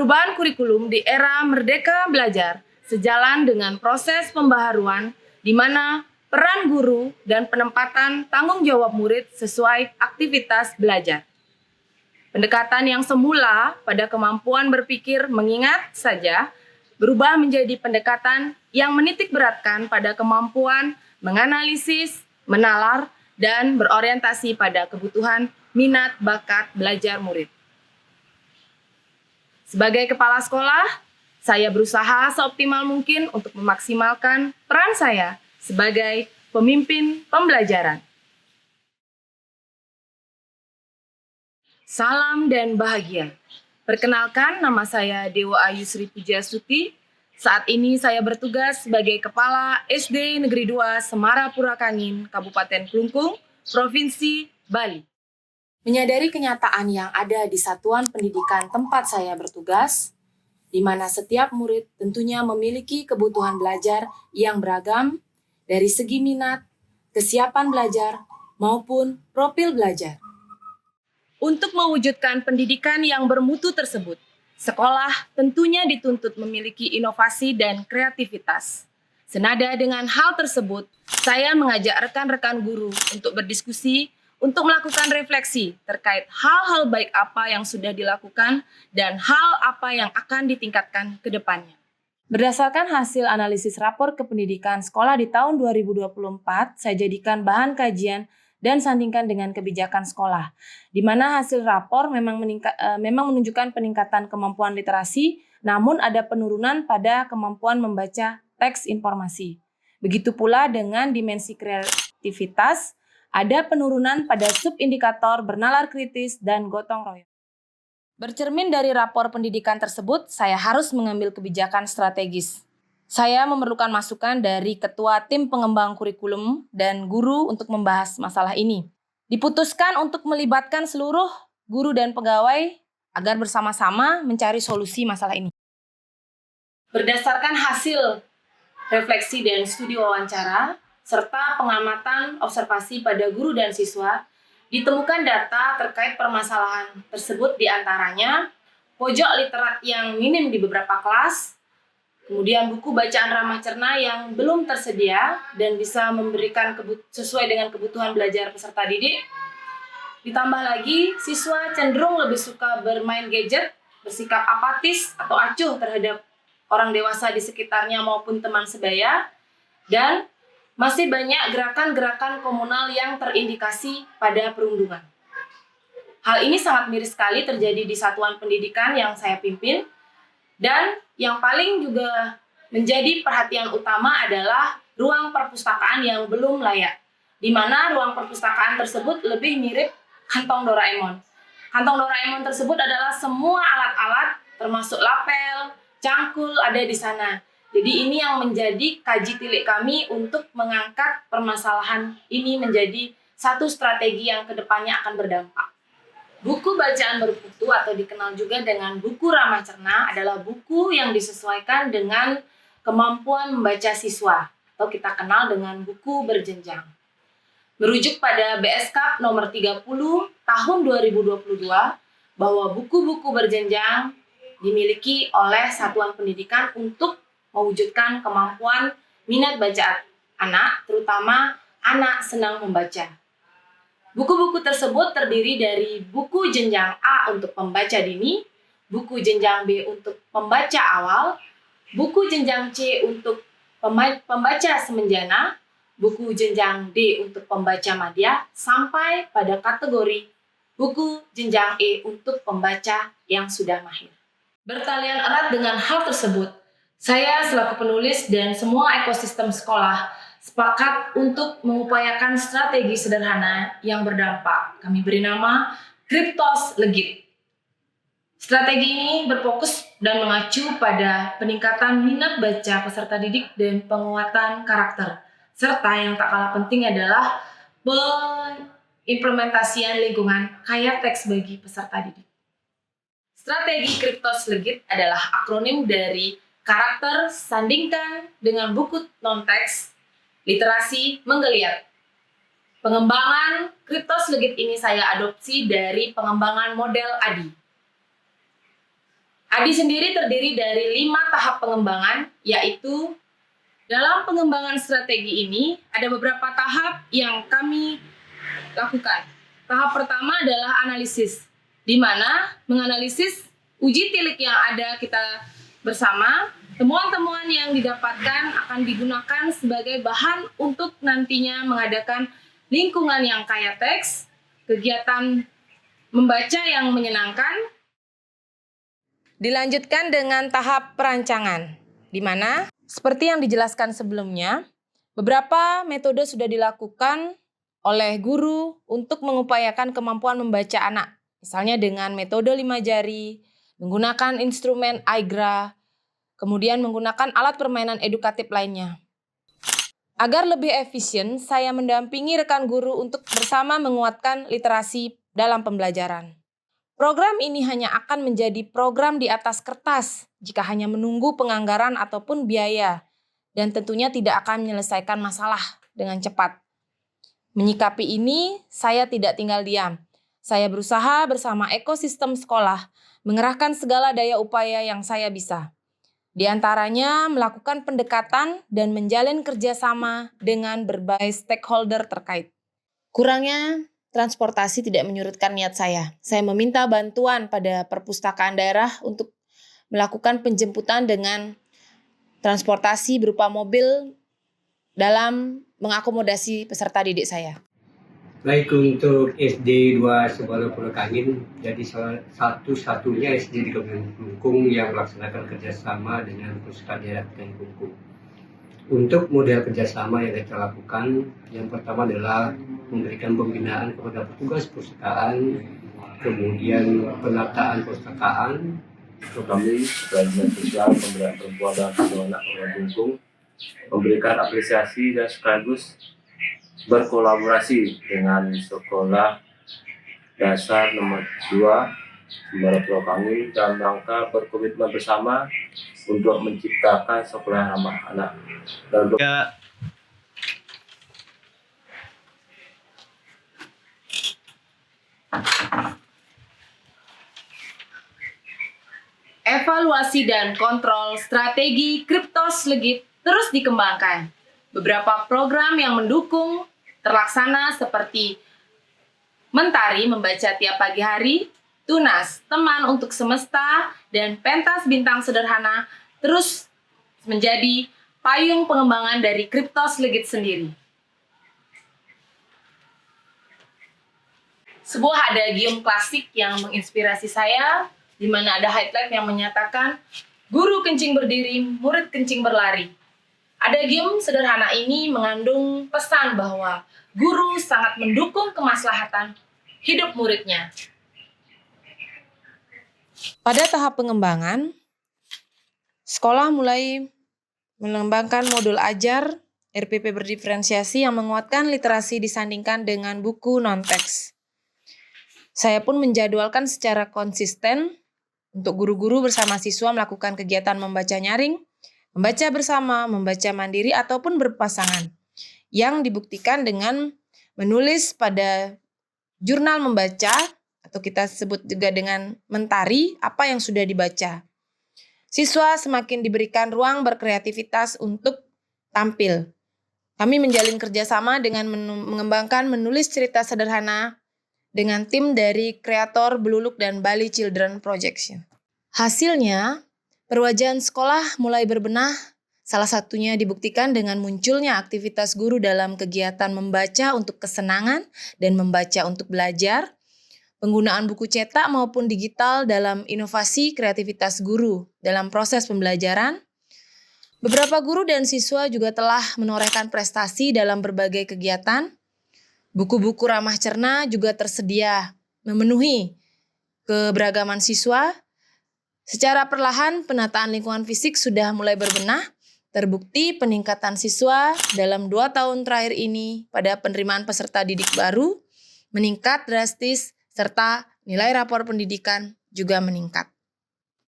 Perubahan kurikulum di era Merdeka Belajar sejalan dengan proses pembaharuan di mana peran guru dan penempatan tanggung jawab murid sesuai aktivitas belajar. Pendekatan yang semula pada kemampuan berpikir mengingat saja berubah menjadi pendekatan yang menitik beratkan pada kemampuan menganalisis, menalar, dan berorientasi pada kebutuhan minat bakat belajar murid. Sebagai kepala sekolah, saya berusaha seoptimal mungkin untuk memaksimalkan peran saya sebagai pemimpin pembelajaran. Salam dan bahagia. Perkenalkan, nama saya Dewa Ayu Sri Pujastuti. Saat ini saya bertugas sebagai Kepala SD Negeri 2 Semara Purakangin, Kabupaten Klungkung, Provinsi Bali. Menyadari kenyataan yang ada di satuan pendidikan tempat saya bertugas, di mana setiap murid tentunya memiliki kebutuhan belajar yang beragam dari segi minat, kesiapan belajar, maupun profil belajar. Untuk mewujudkan pendidikan yang bermutu tersebut, sekolah tentunya dituntut memiliki inovasi dan kreativitas. Senada dengan hal tersebut, saya mengajak rekan-rekan guru untuk berdiskusi, untuk melakukan refleksi terkait hal-hal baik apa yang sudah dilakukan dan hal apa yang akan ditingkatkan ke depannya. Berdasarkan hasil analisis rapor kependidikan sekolah di tahun 2024, saya jadikan bahan kajian dan sandingkan dengan kebijakan sekolah, di mana hasil rapor memang menunjukkan peningkatan kemampuan literasi, namun ada penurunan pada kemampuan membaca teks informasi. Begitu pula dengan dimensi kreativitas, ada penurunan pada subindikator bernalar kritis dan gotong royong. Bercermin dari rapor pendidikan tersebut, saya harus mengambil kebijakan strategis. Saya memerlukan masukan dari Ketua Tim Pengembang Kurikulum dan guru untuk membahas masalah ini. Diputuskan untuk melibatkan seluruh guru dan pegawai agar bersama-sama mencari solusi masalah ini. Berdasarkan hasil refleksi dan studi wawancara, serta pengamatan observasi pada guru dan siswa, ditemukan data terkait permasalahan tersebut, diantaranya pojok literat yang minim di beberapa kelas, kemudian buku bacaan ramah cerna yang belum tersedia dan bisa memberikan sesuai dengan kebutuhan belajar peserta didik. Ditambah lagi, siswa cenderung lebih suka bermain gadget, bersikap apatis atau acuh terhadap orang dewasa di sekitarnya maupun teman sebaya, dan masih banyak gerakan-gerakan komunal yang terindikasi pada perundungan. Hal ini sangat miris sekali terjadi di satuan pendidikan yang saya pimpin, dan yang paling juga menjadi perhatian utama adalah ruang perpustakaan yang belum layak, di mana ruang perpustakaan tersebut lebih mirip kantong Doraemon. Kantong Doraemon tersebut adalah semua alat-alat, termasuk lapel, cangkul ada di sana. Jadi ini yang menjadi kaji tilik kami untuk mengangkat permasalahan ini menjadi satu strategi yang kedepannya akan berdampak. Buku bacaan bermutu atau dikenal juga dengan buku ramah cerna adalah buku yang disesuaikan dengan kemampuan membaca siswa atau kita kenal dengan buku berjenjang. Merujuk pada BSKAP nomor 30 tahun 2022 bahwa buku-buku berjenjang dimiliki oleh satuan pendidikan untuk mewujudkan kemampuan minat baca anak, terutama anak senang membaca. Buku-buku tersebut terdiri dari buku jenjang A untuk pembaca dini, buku jenjang B untuk pembaca awal, buku jenjang C untuk pembaca semenjana, buku jenjang D untuk pembaca madya, sampai pada kategori buku jenjang E untuk pembaca yang sudah mahir. Bertalian erat dengan hal tersebut, saya selaku penulis dan semua ekosistem sekolah sepakat untuk mengupayakan strategi sederhana yang berdampak. Kami beri nama Kriptos Legit. Strategi ini berfokus dan mengacu pada peningkatan minat baca peserta didik dan penguatan karakter, serta yang tak kalah penting adalah pengimplementasian lingkungan kaya teks bagi peserta didik. Strategi Kriptos Legit adalah akronim dari karakter sandingkan dengan buku non-teks, literasi menggeliat. Pengembangan Kriptos Legit ini saya adopsi dari pengembangan model ADI. ADI sendiri terdiri dari 5 tahap pengembangan, yaitu dalam pengembangan strategi ini ada beberapa tahap yang kami lakukan. Tahap pertama adalah analisis, di mana menganalisis uji tilik yang ada kita bersama. Temuan-temuan yang didapatkan akan digunakan sebagai bahan untuk nantinya mengadakan lingkungan yang kaya teks, kegiatan membaca yang menyenangkan. Dilanjutkan dengan tahap perancangan, di mana seperti yang dijelaskan sebelumnya, beberapa metode sudah dilakukan oleh guru untuk mengupayakan kemampuan membaca anak. Misalnya dengan metode 5 jari, menggunakan instrumen iGra, kemudian menggunakan alat permainan edukatif lainnya. Agar lebih efisien, saya mendampingi rekan guru untuk bersama menguatkan literasi dalam pembelajaran. Program ini hanya akan menjadi program di atas kertas jika hanya menunggu penganggaran ataupun biaya, dan tentunya tidak akan menyelesaikan masalah dengan cepat. Menyikapi ini, saya tidak tinggal diam. Saya berusaha bersama ekosistem sekolah mengerahkan segala daya upaya yang saya bisa. Di antaranya melakukan pendekatan dan menjalin kerjasama dengan berbagai stakeholder terkait. Kurangnya transportasi tidak menyurutkan niat saya. Saya meminta bantuan pada perpustakaan daerah untuk melakukan penjemputan dengan transportasi berupa mobil dalam mengakomodasi peserta didik saya. Baik, untuk SD 2 Sembala Purakangin, jadi satu-satunya SD di Kabupaten Kelungkung yang melaksanakan kerjasama dengan Pusaka Daerah Kabupaten Kelungkung. Untuk model kerjasama yang kita lakukan, yang pertama adalah memberikan pembinaan kepada petugas perpustakaan, kemudian penataan perpustakaan. Kami sebagai sosial pemberdayaan perempuan dan anak Kabupaten Kelungkung memberikan apresiasi dan sekaligus berkolaborasi dengan Sekolah Dasar nomor 2 Sembala Purakangin dalam rangka berkomitmen bersama untuk menciptakan sekolah ramah anak. Dan Evaluasi dan kontrol strategi Kriptos Legit terus dikembangkan. Beberapa program yang mendukung terlaksana seperti Mentari membaca tiap pagi hari, Tunas, teman untuk semesta, dan pentas bintang sederhana terus menjadi payung pengembangan dari Kriptos Legit sendiri. Sebuah adagium klasik yang menginspirasi saya, di mana ada highlight yang menyatakan, guru kencing berdiri, murid kencing berlari. Adagium sederhana ini mengandung pesan bahwa guru sangat mendukung kemaslahatan hidup muridnya. Pada tahap pengembangan, sekolah mulai mengembangkan modul ajar RPP berdiferensiasi yang menguatkan literasi disandingkan dengan buku non-teks. Saya pun menjadwalkan secara konsisten untuk guru-guru bersama siswa melakukan kegiatan membaca nyaring, membaca bersama, membaca mandiri, ataupun berpasangan, yang dibuktikan dengan menulis pada jurnal membaca, atau kita sebut juga dengan mentari, apa yang sudah dibaca. Siswa semakin diberikan ruang berkreativitas untuk tampil. Kami menjalin kerjasama dengan mengembangkan menulis cerita sederhana dengan tim dari kreator Bluluk dan Bali Children Projection. Hasilnya, perwajahan sekolah mulai berbenah, salah satunya dibuktikan dengan munculnya aktivitas guru dalam kegiatan membaca untuk kesenangan dan membaca untuk belajar, penggunaan buku cetak maupun digital dalam inovasi kreativitas guru dalam proses pembelajaran. Beberapa guru dan siswa juga telah menorehkan prestasi dalam berbagai kegiatan. Buku-buku ramah cerna juga tersedia memenuhi keberagaman siswa. Secara perlahan penataan lingkungan fisik sudah mulai berbenah. Terbukti peningkatan siswa dalam 2 tahun terakhir ini pada penerimaan peserta didik baru meningkat drastis serta nilai rapor pendidikan juga meningkat.